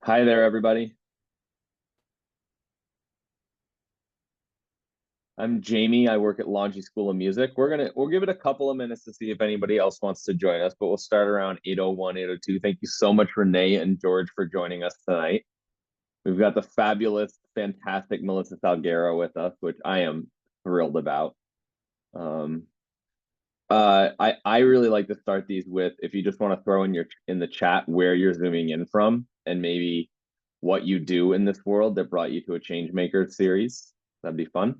Hi there, everybody. I'm Jamie. I work at Longy School of Music. We'll give it a couple of minutes to see if anybody else wants to join us, but we'll start around 8:01, 8:02. Thank you so much, Renee and George, for joining us tonight. We've got the fabulous, fantastic Melissa Salguero with us, which I am thrilled about. Um, I really like to start these with, if you just want to throw in the chat where you're zooming in from and maybe what you do in this world that brought you to a Changemakers series. That'd be fun.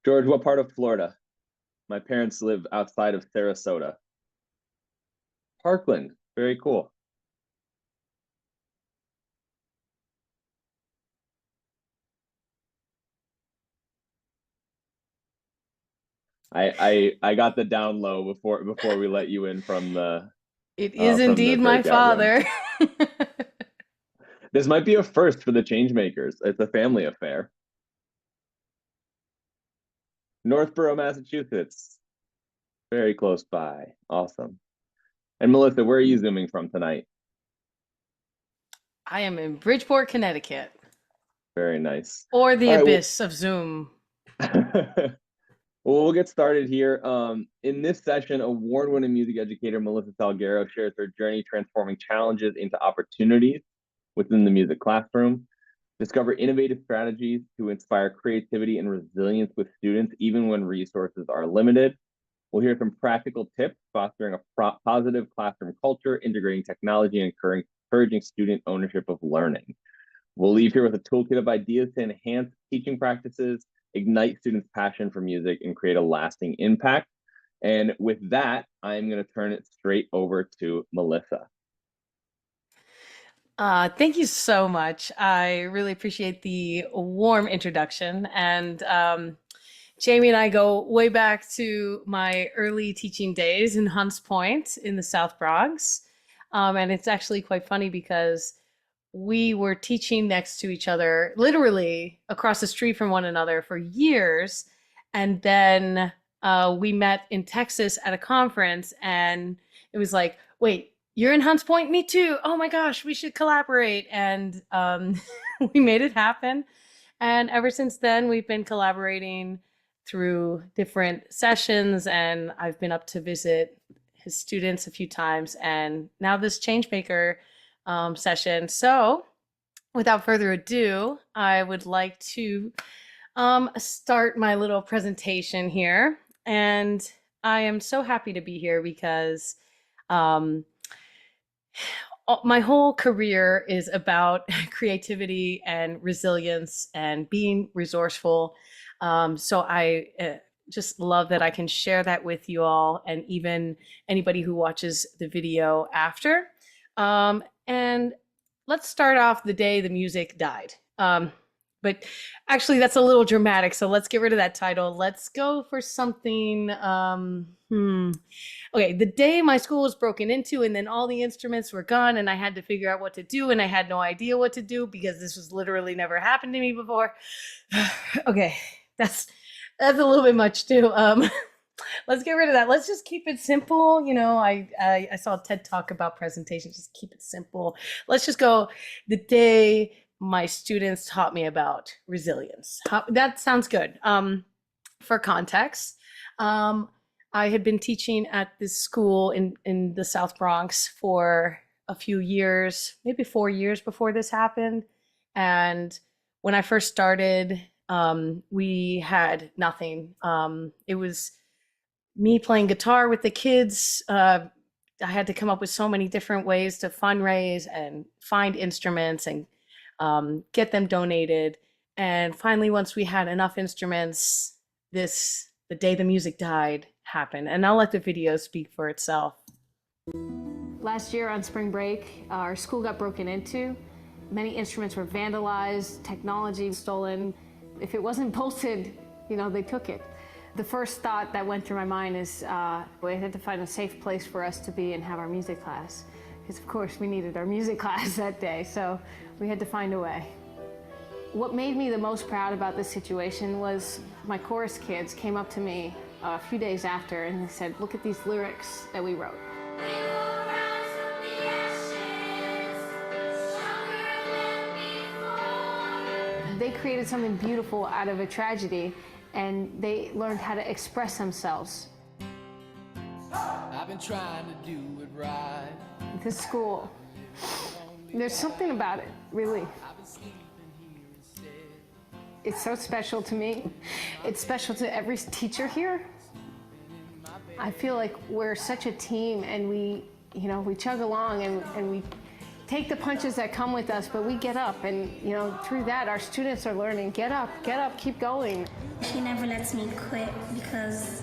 George, what part of Florida? My parents live outside of Sarasota. Parkland, very cool. I got the down low before we let you in It is from the indeed my breakout room. father. This might be a first for the Changemakers. It's a family affair. Northborough, Massachusetts, very close by. Awesome. And Melissa, where are you zooming from tonight? I am in Bridgeport, Connecticut, Very nice. or the All right, abyss of Zoom. well, we'll get started here. In this session, award-winning music educator Melissa Salguero shares her journey transforming challenges into opportunities within the music classroom. Discover innovative strategies to inspire creativity and resilience with students, even when resources are limited. We'll hear some practical tips fostering a positive classroom culture, integrating technology, and encouraging student ownership of learning. We'll leave here with a toolkit of ideas to enhance teaching practices, ignite students' passion for music, and create a lasting impact. And with that, I'm going to turn it straight over to Melissa. Thank you so much. I really appreciate the warm introduction. And Jamie and I go way back to my early teaching days in Hunts Point in the South Bronx. And it's actually quite funny because we were teaching next to each other, literally across the street from one another for years. And then we met in Texas at a conference, and it was like, wait, you're in Hunts Point? Me too. Oh my gosh, we should collaborate. And we made it happen. And ever since then, we've been collaborating through different sessions, and I've been up to visit his students a few times, and now this Changemaker session. So, without further ado, I would like to start my little presentation here. And I am so happy to be here because um, my whole career is about creativity and resilience and being resourceful. So I just love that I can share that with you all and even anybody who watches the video after. And let's start off the day the music died. But actually, that's a little dramatic. So let's get rid of that title. Let's go for something. Okay, the day my school was broken into, and then all the instruments were gone, and I had to figure out what to do, and I had no idea what to do because this was literally never happened to me before. Okay, that's a little bit much too. Let's get rid of that. Let's just keep it simple. You know, I saw a TED talk about presentations. Just keep it simple. Let's just go the day my students taught me about resilience. That sounds good. For context, I had been teaching at this school in the South Bronx for a few years, maybe 4 years before this happened. And when I first started, we had nothing. It was me playing guitar with the kids. I had to come up with so many different ways to fundraise and find instruments and get them donated. And finally, once we had enough instruments, the day the music died happened. And I'll let the video speak for itself. Last year on spring break, our school got broken into. Many instruments were vandalized, technology stolen. If it wasn't bolted, they took it. The first thought that went through my mind is we had to find a safe place for us to be and have our music class. because of course we needed our music class that day, so we had to find a way. What made me the most proud about this situation was my chorus kids came up to me a few days after and they said, look at these lyrics that we wrote. They created something beautiful out of a tragedy, and they learned how to express themselves. I've been trying to do it right. This school, there's something about it, really. It's so special to me. It's special to every teacher here. I feel like we're such a team, and we chug along and we take the punches that come with us, but we get up, and through that our students are learning, get up, keep going. She never lets me quit because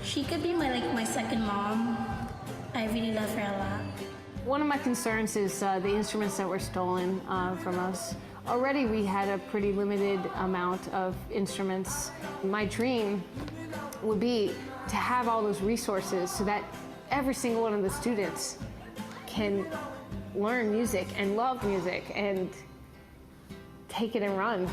she could be my second mom. I really love her a lot. One of my concerns is the instruments that were stolen from us. Already we had a pretty limited amount of instruments. My dream would be to have all those resources so that every single one of the students can learn music and love music and take it and run.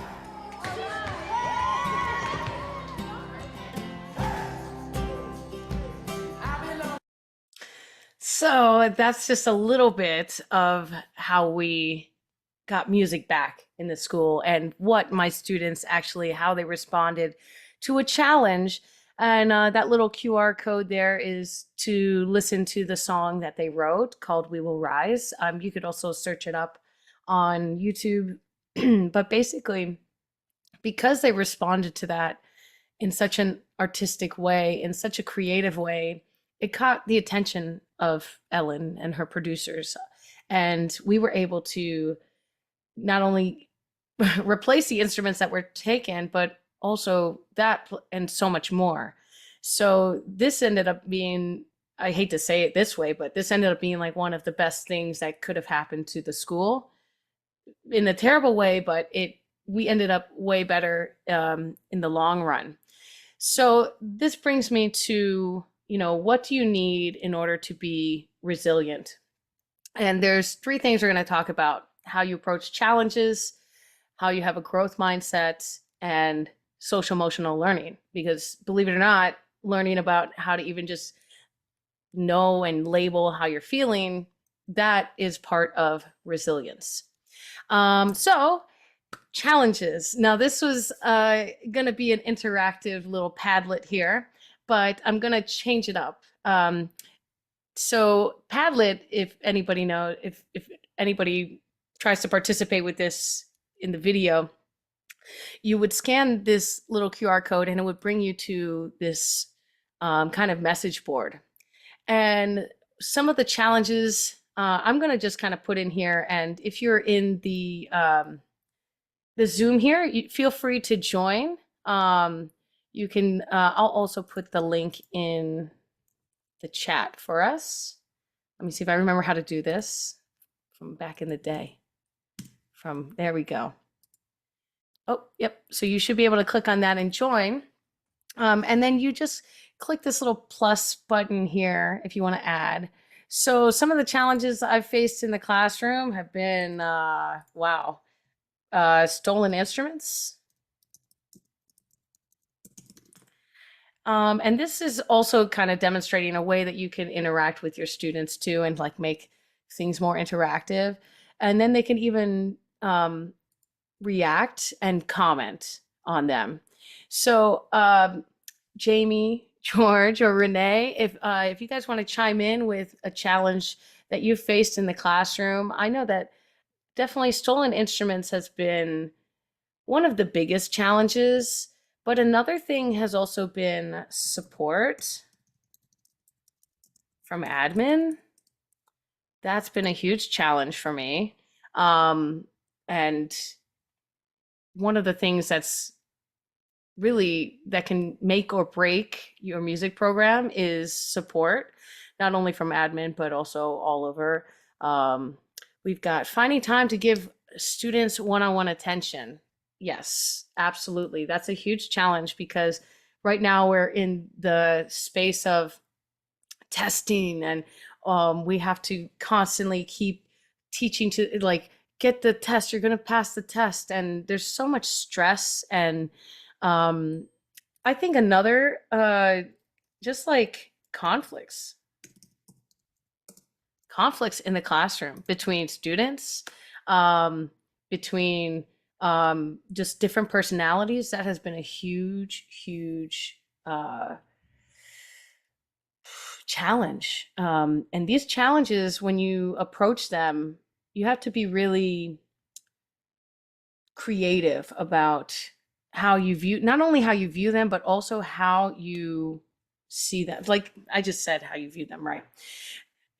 So that's just a little bit of how we got music back in the school and what my students actually, how they responded to a challenge. And that little QR code there is to listen to the song that they wrote called We Will Rise. You could also search it up on YouTube. But basically, because they responded to that in such an artistic way, in such a creative way, it caught the attention of Ellen and her producers. And we were able to not only replace the instruments that were taken, but also that and so much more. So this ended up being, I hate to say it this way, but this ended up being like one of the best things that could have happened to the school in a terrible way, but we ended up way better in the long run. So this brings me to, what do you need in order to be resilient? And there's 3 things we're going to talk about: how you approach challenges, how you have a growth mindset, and social emotional learning. Because believe it or not, learning about how to even just know and label how you're feeling, that is part of resilience. So challenges. Now this was going to be an interactive little Padlet here, but I'm going to change it up. So Padlet, if anybody knows, if anybody tries to participate with this in the video, you would scan this little QR code and it would bring you to this kind of message board. And some of the challenges I'm going to just kind of put in here. And if you're in the Zoom here, you feel free to join. You can, I'll also put the link in the chat for us. Let me see if I remember how to do this from back in the day. There we go. Oh, yep. So you should be able to click on that and join. And then you just click this little plus button here if you want to add. So some of the challenges I've faced in the classroom have been, stolen instruments. And this is also kind of demonstrating a way that you can interact with your students too, and make things more interactive. And then they can even react and comment on them. So Jamie, George, or Renee, if you guys want to chime in with a challenge that you've faced in the classroom, I know that definitely stolen instruments has been one of the biggest challenges, but another thing has also been support from admin. That's been a huge challenge for me. And one of the things that's really that can make or break your music program is support, not only from admin, but also all over. We've got finding time to give students one-on-one attention. Yes, absolutely. That's a huge challenge because right now we're in the space of testing and We have to constantly keep teaching to like get the test, you're going to pass the test. And there's so much stress. And I think another, just like conflicts in the classroom between students, between just different personalities. That has been a huge challenge. And these challenges, when you approach them, you have to be really creative about how you view, not only how you view them, but also how you see them. Like I just said, how you view them, right?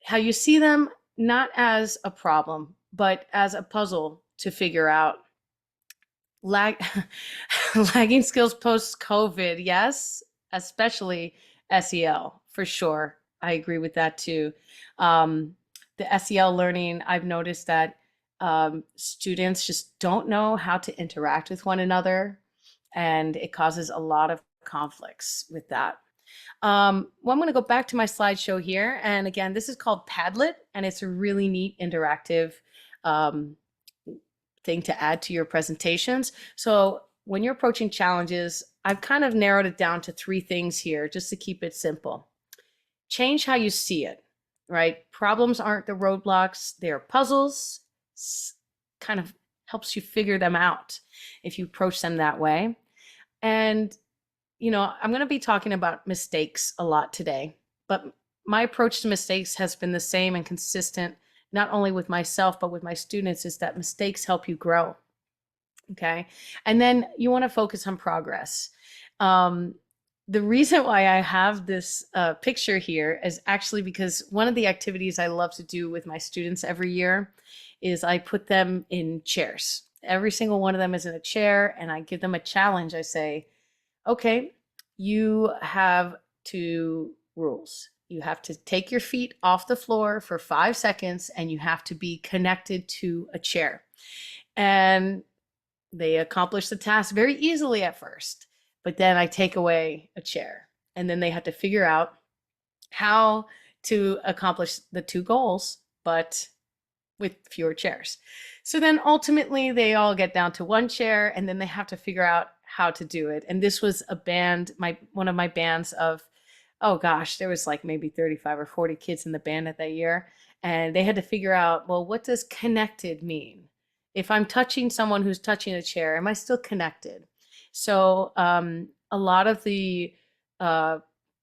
How you see them not as a problem, but as a puzzle to figure out. Lagging skills post-COVID, yes, especially SEL for sure. I agree with that too. The SEL learning, I've noticed that students just don't know how to interact with one another, and it causes a lot of conflicts with that. Well, I'm going to go back to my slideshow here. And again, this is called Padlet, and it's a really neat interactive thing to add to your presentations. So when you're approaching challenges, I've kind of narrowed it down to 3 things here just to keep it simple. Change how you see it, right? Problems aren't the roadblocks, they're puzzles. Kind of helps you figure them out if you approach them that way. And I'm going to be talking about mistakes a lot today, but my approach to mistakes has been the same and consistent, not only with myself, but with my students, is that mistakes help you grow. Okay. And then you want to focus on progress. The reason why I have this picture here is actually because one of the activities I love to do with my students every year is I put them in chairs. Every single one of them is in a chair, and I give them a challenge. I say, okay, you have 2 rules. You have to take your feet off the floor for 5 seconds, and you have to be connected to a chair. And they accomplish the task very easily at first, but then I take away a chair, and then they have to figure out how to accomplish the 2 goals, but with fewer chairs. So then ultimately they all get down to 1 chair, and then they have to figure out how to do it. And this was a band, one of my bands of, oh gosh, there was like maybe 35 or 40 kids in the band at that year. And they had to figure out, well, what does connected mean? If I'm touching someone who's touching a chair, am I still connected? So a lot of the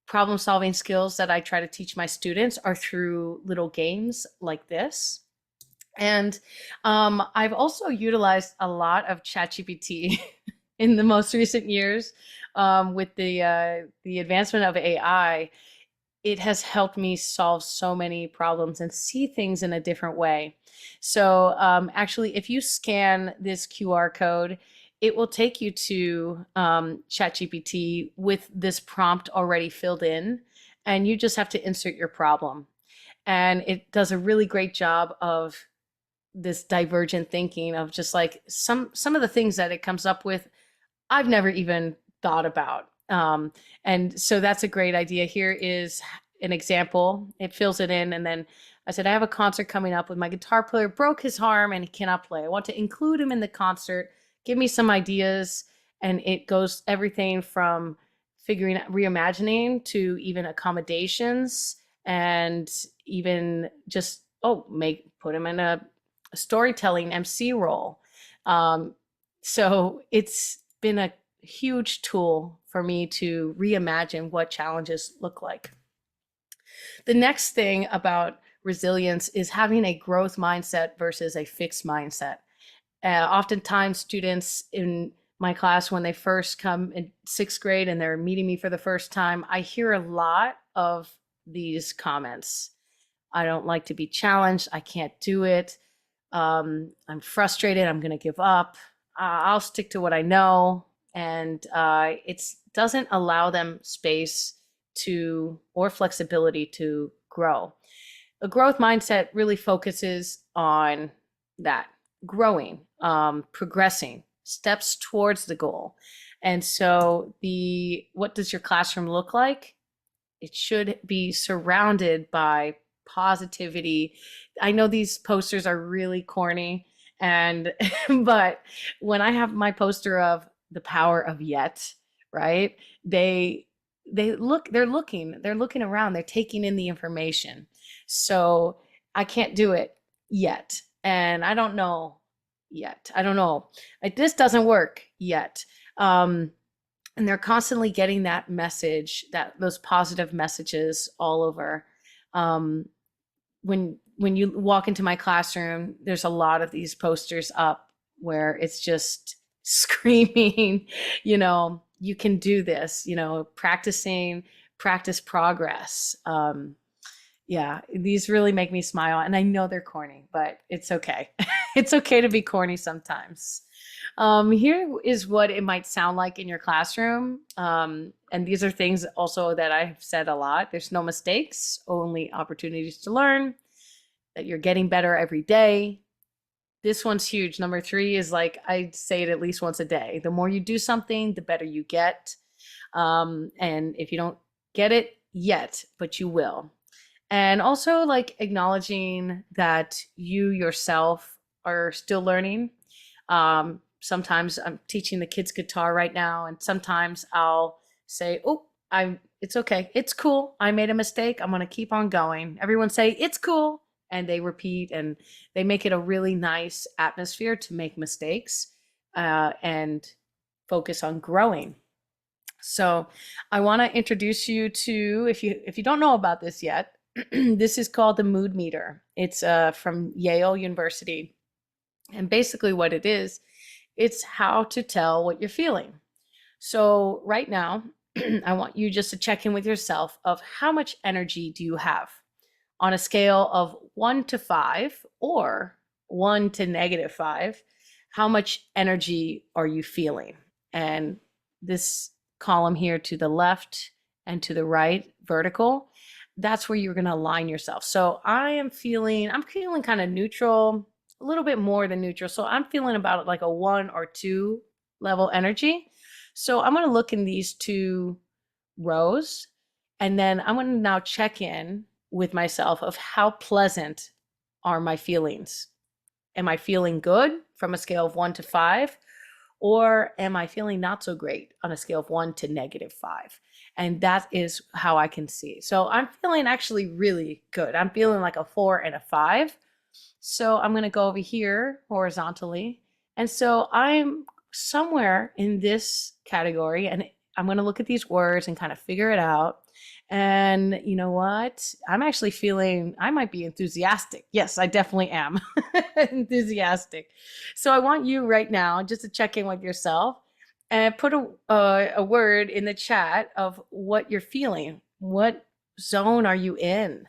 problem solving skills that I try to teach my students are through little games like this. And I've also utilized a lot of ChatGPT in the most recent years with the advancement of AI. It has helped me solve so many problems and see things in a different way. So actually, if you scan this QR code, it will take you to ChatGPT with this prompt already filled in, and you just have to insert your problem. And it does a really great job of this divergent thinking of just like some of the things that it comes up with, I've never even thought about. And so that's a great idea. Here is an example. It fills it in. And then I said, I have a concert coming up with my guitar player broke his arm and he cannot play. I want to include him in the concert. Give me some ideas. And it goes everything from reimagining to even accommodations, and even just, put him in a storytelling MC role. So it's been a huge tool for me to reimagine what challenges look like. The next thing about resilience is having a growth mindset versus a fixed mindset. Oftentimes students in my class, when they first come in 6th grade and they're meeting me for the first time, I hear a lot of these comments. I don't like to be challenged. I can't do it. I'm frustrated. I'm going to give up. I'll stick to what I know. And it doesn't allow them space or flexibility to grow. A growth mindset really focuses on that, growing, progressing, steps towards the goal. And so what does your classroom look like? It should be surrounded by positivity. I know these posters are really corny, and but when I have my poster of the power of yet, right? They're looking around, they're taking in the information. So I can't do it yet. And I don't know yet. I don't know. This doesn't work yet. And they're constantly getting that message, those positive messages all over. When you walk into my classroom, there's a lot of these posters up where it's just screaming, you can do this, practice progress. Yeah, these really make me smile, and I know they're corny, but it's okay. It's okay to be corny sometimes. Here is what it might sound like in your classroom. And these are things also that I've said a lot. There's no mistakes, only opportunities to learn, that you're getting better every day. This one's huge. Number 3 is like, I say it at least once a day. The more you do something, the better you get. And if you don't get it yet, but you will. And also like acknowledging that you yourself are still learning. Sometimes I'm teaching the kids guitar right now, and sometimes I'll say, oh, it's okay. It's cool. I made a mistake. I'm going to keep on going. Everyone say, it's cool. And they repeat, and they make it a really nice atmosphere to make mistakes and focus on growing. So I want to introduce you to, if you don't know about this yet, this is called the mood meter. It's from Yale University. And basically what it is, it's how to tell what you're feeling. So right now, I want you just to check in with yourself of how much energy do you have on a scale of 1 to 5 or 1 to -5. How much energy are you feeling? And this column here to the left and to the right, vertical, that's where you're going to align yourself. So I'm feeling kind of neutral, a little bit more than neutral. So I'm feeling about like a 1 or 2 level energy. So I'm going to look in these 2 rows, and then I'm going to now check in with myself of how pleasant are my feelings. Am I feeling good from a scale of 1 to 5? Or am I feeling not so great on a scale of 1 to -5? And that is how I can see. So I'm feeling actually really good. I'm feeling like a 4 and a 5. So I'm going to go over here horizontally. And so I'm somewhere in this category, and I'm going to look at these words and kind of figure it out. And you know what? I'm actually feeling, I might be enthusiastic. Yes, I definitely am enthusiastic. So I want you right now just to check in with yourself and put a word in the chat of what you're feeling. What zone are you in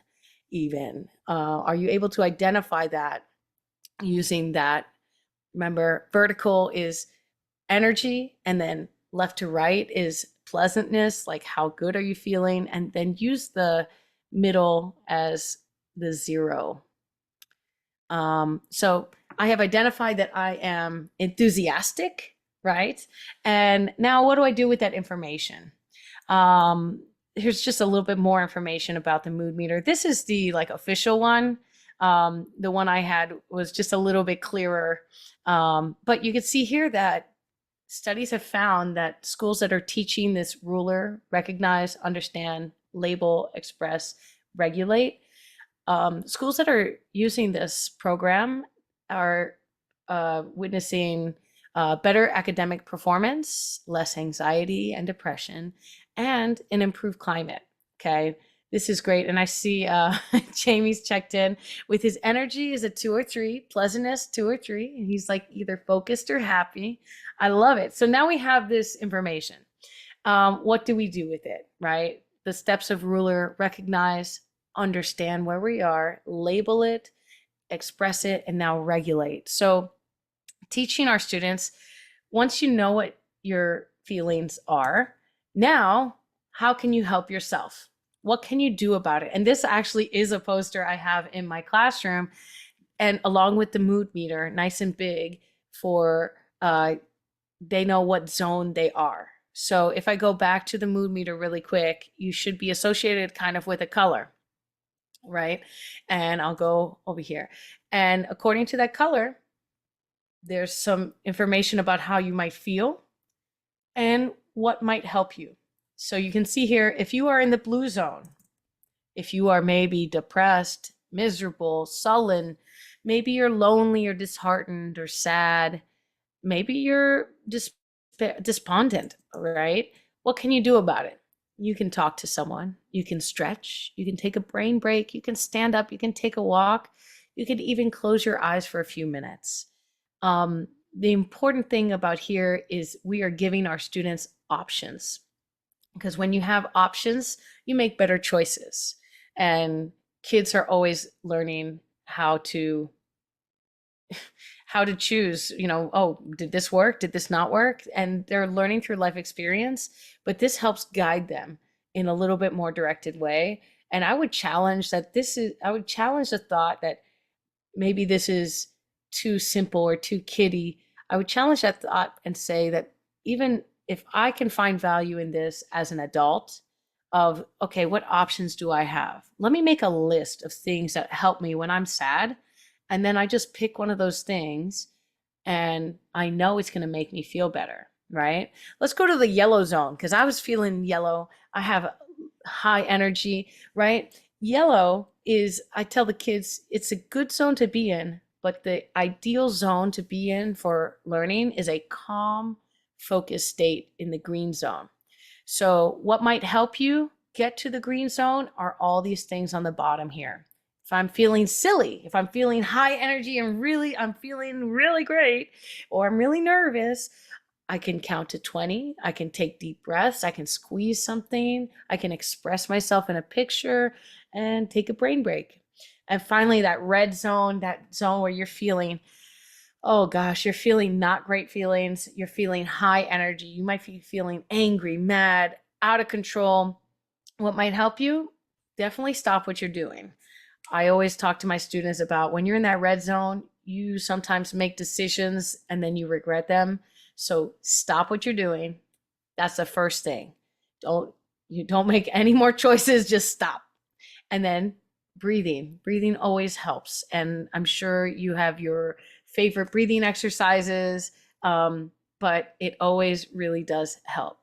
even? Are you able to identify that using that? Remember, vertical is energy, and then left to right is pleasantness, like how good are you feeling, and then use the middle as the 0. So I have identified that I am enthusiastic, right? And now what do I do with that information? Here's just a little bit more information about the mood meter. This is the like official one. The one I had was just a little bit clearer. But you can see here that studies have found that schools that are teaching this ruler, recognize, understand, label, express, regulate, schools that are using this program are witnessing better academic performance, less anxiety and depression, and an improved climate. Okay, this is great. And I see Jamie's checked in with his energy is a 2 or 3, pleasantness 2 or 3, and he's like either focused or happy. I love it. So now we have this information. What do we do with it, right? The steps of ruler: recognize, understand where we are, label it, express it, and now regulate. So teaching our students, once you know what your feelings are, now how can you help yourself? What can you do about it? And this actually is a poster I have in my classroom, and along with the mood meter, nice and big, for they know what zone they are. So if I go back to the mood meter really quick, you should be associated kind of with a color. right? And I'll go over here. And according to that color, there's some information about how you might feel and what might help you. So you can see here, if you are in the blue zone, if you are maybe depressed, miserable, sullen, maybe you're lonely or disheartened or sad, maybe you're despondent, right? What can you do about it? You can talk to someone, you can stretch, you can take a brain break, you can stand up, you can take a walk, you can even close your eyes for a few minutes. The important thing about here is we are giving our students options, because when you have options, you make better choices. And kids are always learning how to choose, oh, did this work? Did this not work? And they're learning through life experience, but this helps guide them in a little bit more directed way. And I would challenge the thought that maybe this is too simple or too kiddie. I would challenge that thought and say that even if I can find value in this as an adult, of, okay, what options do I have? Let me make a list of things that help me when I'm sad. And then I just pick one of those things and I know it's going to make me feel better, right? Let's go to the yellow zone, because I was feeling yellow. I have high energy, right? Yellow is, I tell the kids, it's a good zone to be in, but the ideal zone to be in for learning is a calm, focused state in the green zone. So what might help you get to the green zone are all these things on the bottom here. If I'm feeling silly, if I'm feeling high energy and I'm feeling really great, or I'm really nervous, I can count to 20. I can take deep breaths. I can squeeze something. I can express myself in a picture and take a brain break. And finally, that red zone, that zone where you're feeling, oh gosh, you're feeling not great feelings. You're feeling high energy. You might be feeling angry, mad, out of control. What might help you? Definitely stop what you're doing. I always talk to my students about, when you're in that red zone, you sometimes make decisions and then you regret them. So stop what you're doing. That's the first thing. Don't make any more choices, just stop. And then breathing. Breathing always helps. And I'm sure you have your favorite breathing exercises, but it always really does help.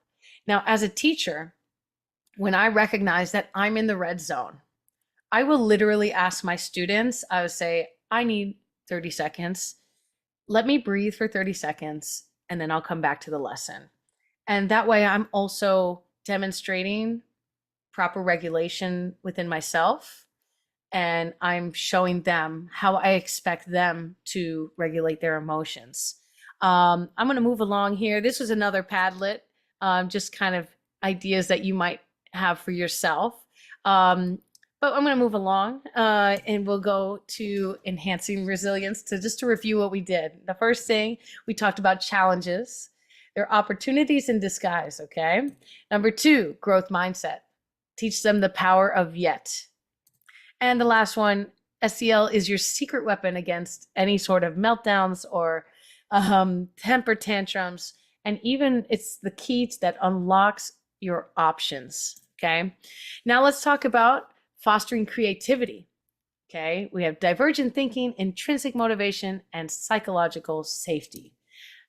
Now, as a teacher, when I recognize that I'm in the red zone, I will literally ask my students, I would say, I need 30 seconds. Let me breathe for 30 seconds, and then I'll come back to the lesson. And that way I'm also demonstrating proper regulation within myself, and I'm showing them how I expect them to regulate their emotions. I'm going to move along here. This was another Padlet, just kind of ideas that you might have for yourself. But I'm going to move along and we'll go to enhancing resilience, just to review what we did. The first thing, we talked about challenges. They're opportunities in disguise, okay? Number 2, growth mindset. Teach them the power of yet. And the last one, SEL is your secret weapon against any sort of meltdowns or temper tantrums. And even it's the key that unlocks your options, okay? Now let's talk about fostering creativity, okay? We have divergent thinking, intrinsic motivation, and psychological safety.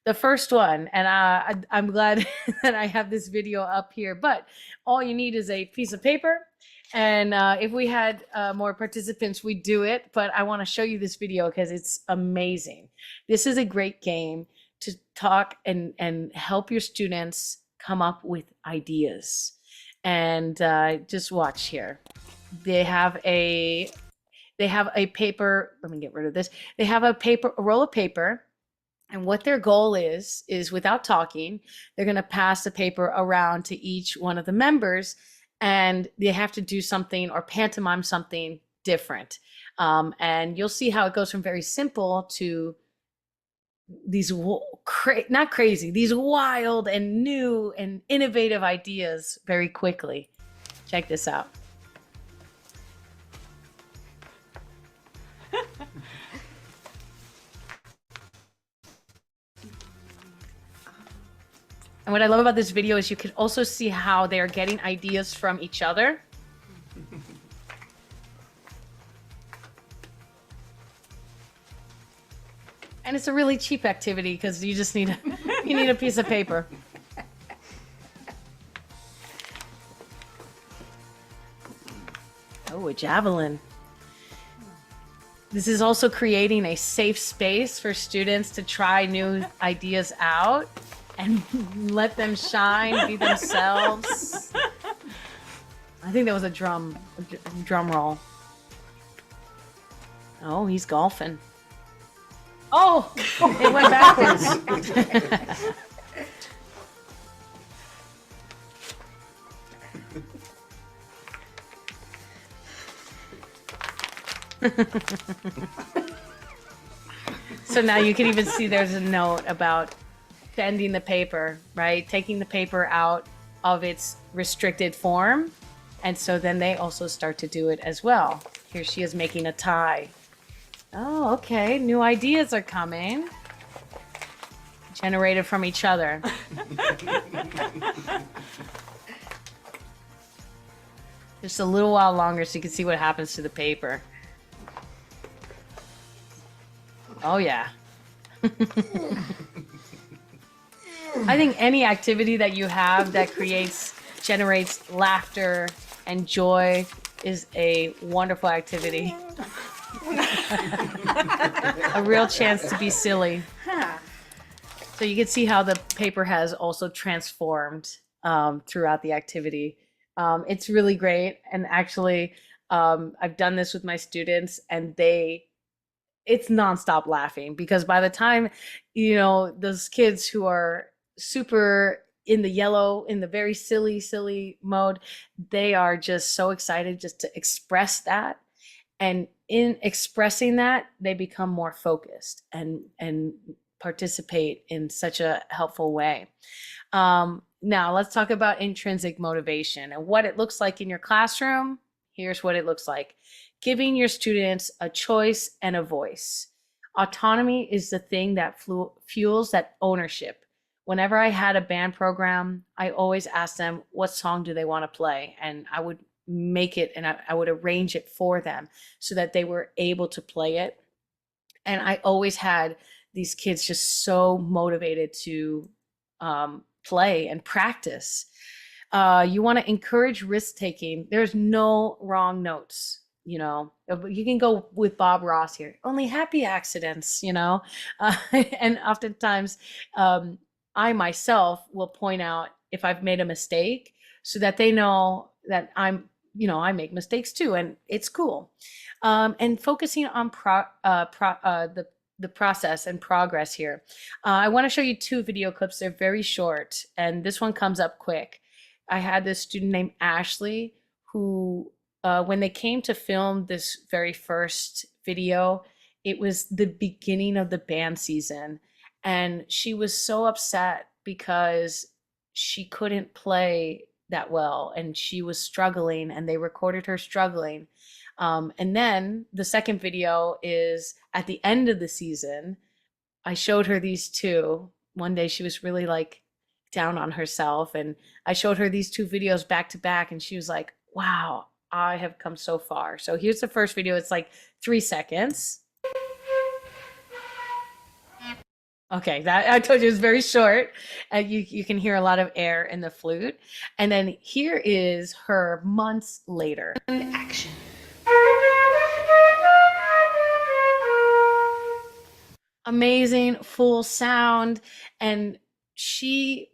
The first one, and I'm glad that I have this video up here, but all you need is a piece of paper. And if we had more participants, we'd do it. But I want to show you this video because it's amazing. This is a great game to talk and help your students come up with ideas. And just watch here. They have a paper. Let me get rid of this. They have a roll of paper. And what their goal is without talking, they're going to pass the paper around to each one of the members, and they have to do something or pantomime something different. And you'll see how it goes from very simple to these not crazy, these wild and new and innovative ideas very quickly. Check this out. And what I love about this video is you can also see how they are getting ideas from each other. And it's a really cheap activity because you just need you need a piece of paper. Oh, a javelin. This is also creating a safe space for students to try new ideas out and let them shine, be themselves. I think that was a drum roll. Oh, he's golfing. Oh, it went backwards. So now you can even see there's a note about bending the paper, right? Taking the paper out of its restricted form. And so then they also start to do it as well. Here she is making a tie. Oh, okay. New ideas are coming. Generated from each other. Just a little while longer so you can see what happens to the paper. Oh, yeah. I think any activity that you have that generates laughter and joy is a wonderful activity. A real chance to be silly. So you can see how the paper has also transformed throughout the activity. It's really great. And actually, I've done this with my students and it's nonstop laughing because by the time, those kids who are super in the very silly mode, they are just so excited just to express that. And in expressing that, they become more focused and participate in such a helpful way. Now let's talk about intrinsic motivation and what it looks like in your classroom. Here's what it looks like. Giving your students a choice and a voice. Autonomy is the thing that fuels that ownership. Whenever I had a band program, I always asked them what song do they want to play, and I would make it and I would arrange it for them so that they were able to play it. And I always had these kids just so motivated to play and practice. You want to encourage risk-taking. There's no wrong notes. You can go with Bob Ross here. Only happy accidents, and oftentimes I myself will point out if I've made a mistake so that they know that I make mistakes too, and it's cool. And focusing on the process and progress here. I want to show you 2 video clips. They're very short, and this one comes up quick. I had this student named Ashley who, when they came to film this very first video, it was the beginning of the band season. And she was so upset because she couldn't play that well and she was struggling and they recorded her struggling. And then the second video is at the end of the season. I showed her these 2. One day she was really down on herself and I showed her these 2 videos back to back and she was like, wow, I have come so far. So here's the first video. It's 3 seconds. Okay, that I told you it was very short. You can hear a lot of air in the flute. And then here is her months later. Action. Amazing full sound. And she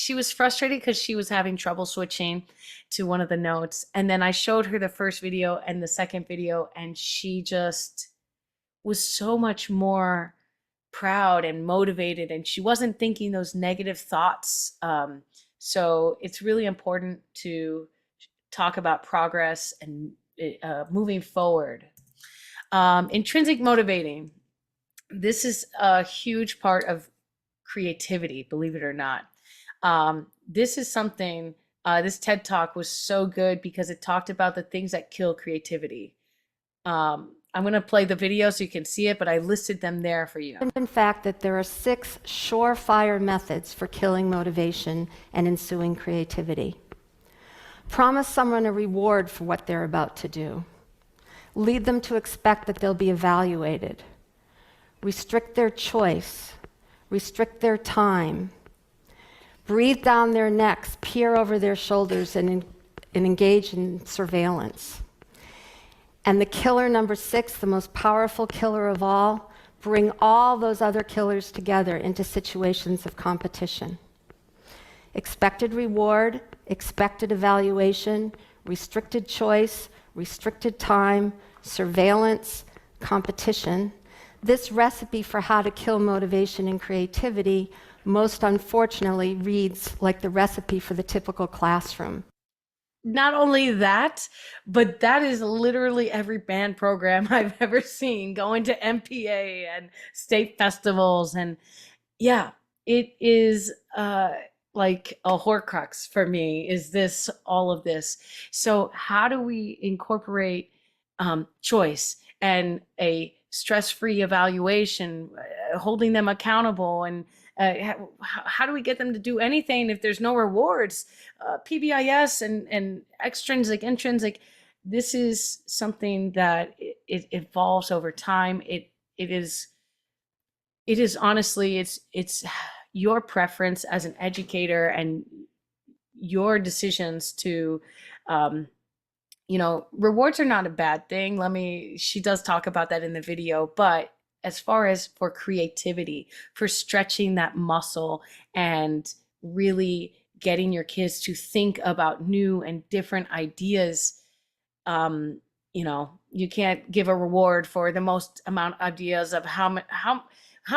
was frustrated because she was having trouble switching to one of the notes. And then I showed her the first video and the second video, and she just was so much more proud and motivated, and she wasn't thinking those negative thoughts. So it's really important to talk about progress and moving forward. Intrinsic motivating. This is a huge part of creativity, believe it or not. This is something, this TED Talk was so good because it talked about the things that kill creativity. I'm going to play the video so you can see it, but I listed them there for you. In fact, that there are 6 surefire methods for killing motivation and ensuing creativity. Promise someone a reward for what they're about to do. Lead them to expect that they'll be evaluated. restrict their choice, restrict their time, breathe down their necks, peer over their shoulders, and engage in surveillance. And the killer number 6, the most powerful killer of all, bring all those other killers together into situations of competition. Expected reward, expected evaluation, restricted choice, restricted time, surveillance, competition. This recipe for how to kill motivation and creativity most unfortunately reads like the recipe for the typical classroom. Not only that, but that is literally every band program I've ever seen, going to MPA and state festivals. And yeah, it is like a horcrux for me, is this, all of this. So how do we incorporate choice and a stress-free evaluation, holding them accountable, and how do we get them to do anything if there's no rewards? PBIS and extrinsic, intrinsic. This is something that it evolves over time. It is honestly, it's your preference as an educator and your decisions to, rewards are not a bad thing. She does talk about that in the video, but as far as for creativity, for stretching that muscle and really getting your kids to think about new and different ideas, you can't give a reward for the most amount of ideas of how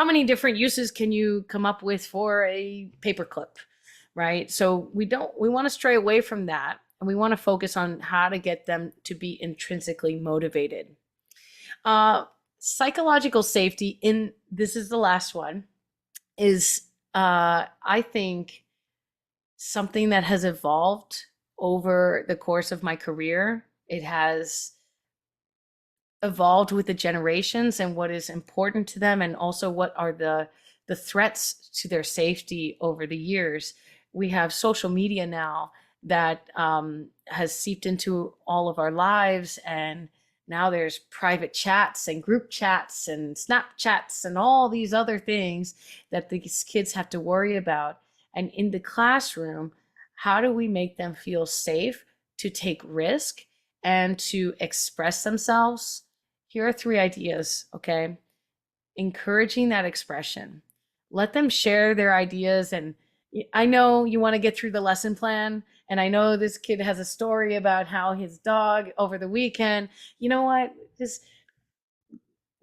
many different uses can you come up with for a paperclip, right? So we want to stray away from that, and we want to focus on how to get them to be intrinsically motivated. Psychological safety, this is the last one, is I think something that has evolved over the course of my career. It has evolved with the generations and what is important to them, and also what are the threats to their safety over the years. We have social media now that has seeped into all of our lives, and now there's private chats and group chats and Snapchats and all these other things that these kids have to worry about. And in the classroom, how do we make them feel safe to take risk and to express themselves? Here are 3 ideas, okay? Encouraging that expression. Let them share their ideas. And I know you want to get through the lesson plan, and I know this kid has a story about how his dog over the weekend, you know what, just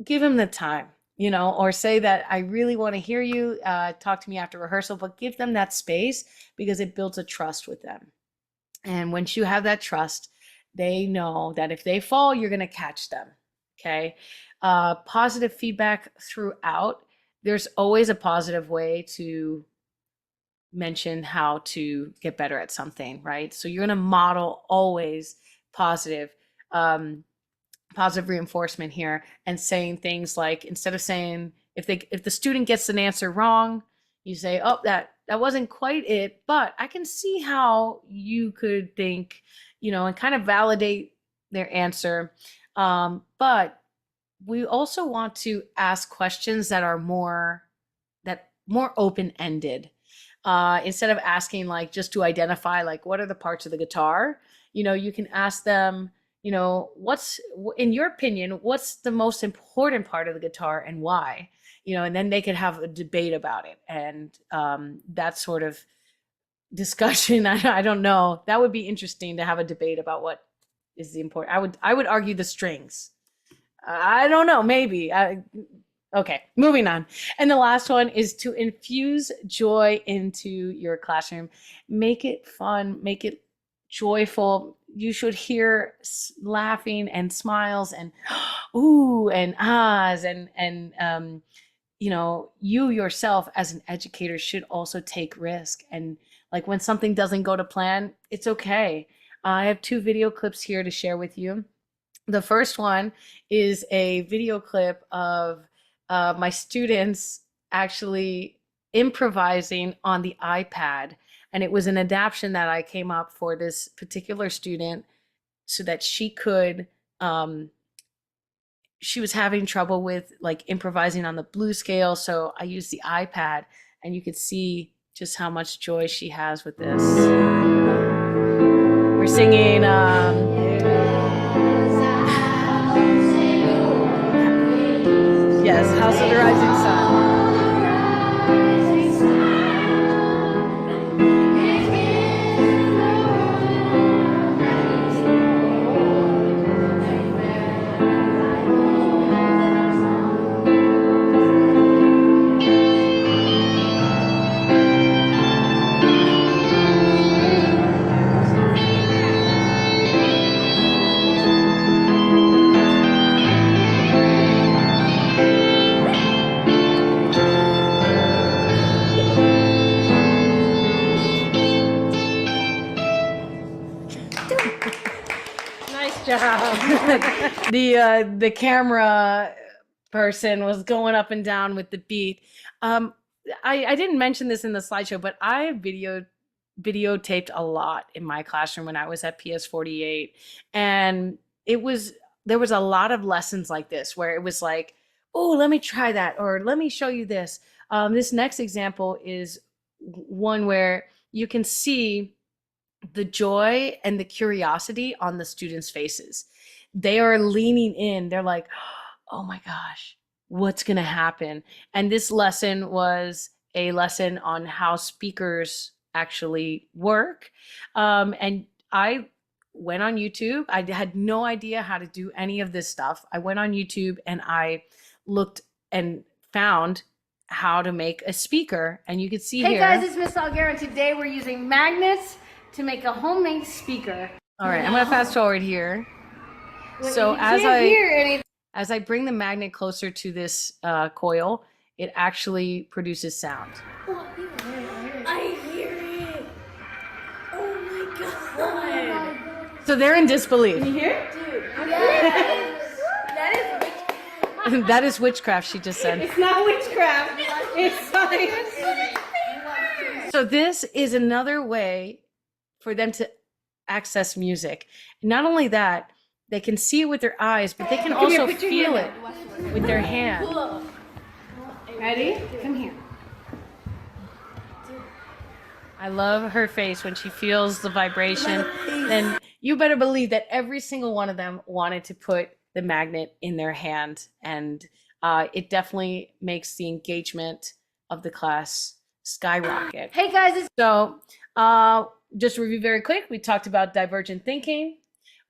give him the time, or say that I really want to hear you, talk to me after rehearsal, but give them that space, because it builds a trust with them. And once you have that trust, they know that if they fall, you're going to catch them. Okay. Positive feedback throughout. There's always a positive way to mention how to get better at something, right? So you're going to model always positive reinforcement here, and saying things like, instead of saying, if the student gets an answer wrong, you say, oh, that wasn't quite it, but I can see how you could think, and kind of validate their answer. But we also want to ask questions that are more open-ended. Instead of asking just to identify what are the parts of the guitar, you can ask them, what's, in your opinion, what's the most important part of the guitar and why? And then they could have a debate about it. And that sort of discussion, I don't know, that would be interesting to have a debate about what is the important. I would argue the strings. I don't know, maybe. Okay, moving on. And the last one is to infuse joy into your classroom. Make it fun, make it joyful. You should hear laughing and smiles and ooh and ahs, and you yourself as an educator should also take risk. And when something doesn't go to plan, it's okay. I have 2 video clips here to share with you. The first one is a video clip of my students actually improvising on the iPad. And it was an adaptation that I came up for this particular student so that she could she was having trouble with like improvising on the blues scale. So I used the iPad, and you could see just how much joy she has with this. We're singing, yes, House of the Rising Sun. Nice job. The camera person was going up and down with the beat. I didn't mention this in the slideshow, but I videotaped a lot in my classroom when I was at PS48, and there was a lot of lessons like this where it was like, oh, let me try that, or let me show you this. This next example is one where you can see the joy and the curiosity on the students' faces. They are leaning in. They're like, oh my gosh, what's going to happen? And this lesson was a lesson on how speakers actually work. And I went on YouTube. I had no idea how to do any of this stuff. I went on YouTube and I looked and found how to make a speaker. And you could see Hey here. guys, it's Miss Salguero, and today we're using magnets to make a homemade speaker. All right, I'm gonna fast forward here. So as I bring the magnet closer to this coil, it actually produces sound. I hear it. Oh my god. So they're in disbelief. Can you hear? That is witchcraft, she just said. It's not witchcraft. It's science. So this is another way for them to access music. Not only that, they can see it with their eyes, but they can also feel it with their hand. Ready? Come here. I love her face when she feels the vibration. And you better believe that every single one of them wanted to put the magnet in their hand. And it definitely makes the engagement of the class skyrocket. Hey guys, So just to review very quick, we talked about divergent thinking.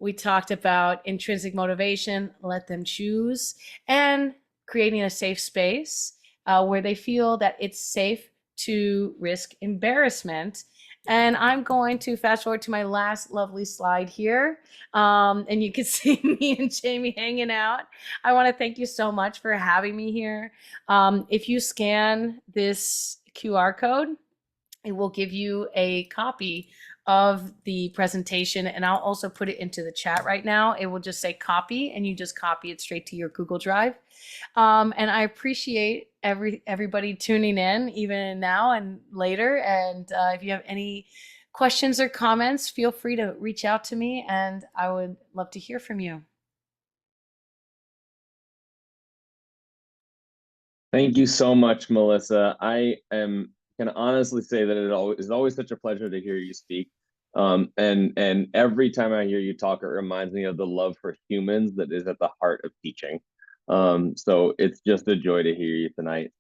We talked about intrinsic motivation, let them choose, and creating a safe space where they feel that it's safe to risk embarrassment. And I'm going to fast forward to my last lovely slide here. And you can see me and Jamie hanging out. I want to thank you so much for having me here. If you scan this QR code, it will give you a copy of the presentation, and I'll also put it into the chat right now. It will just say copy, and you just copy it straight to your Google Drive. And I appreciate everybody tuning in, even now and later. And if you have any questions or comments, feel free to reach out to me, and I would love to hear from you. Thank you so much, Melissa. I can honestly say that it is always such a pleasure to hear you speak. And every time I hear you talk, it reminds me of the love for humans that is at the heart of teaching. So it's just a joy to hear you tonight.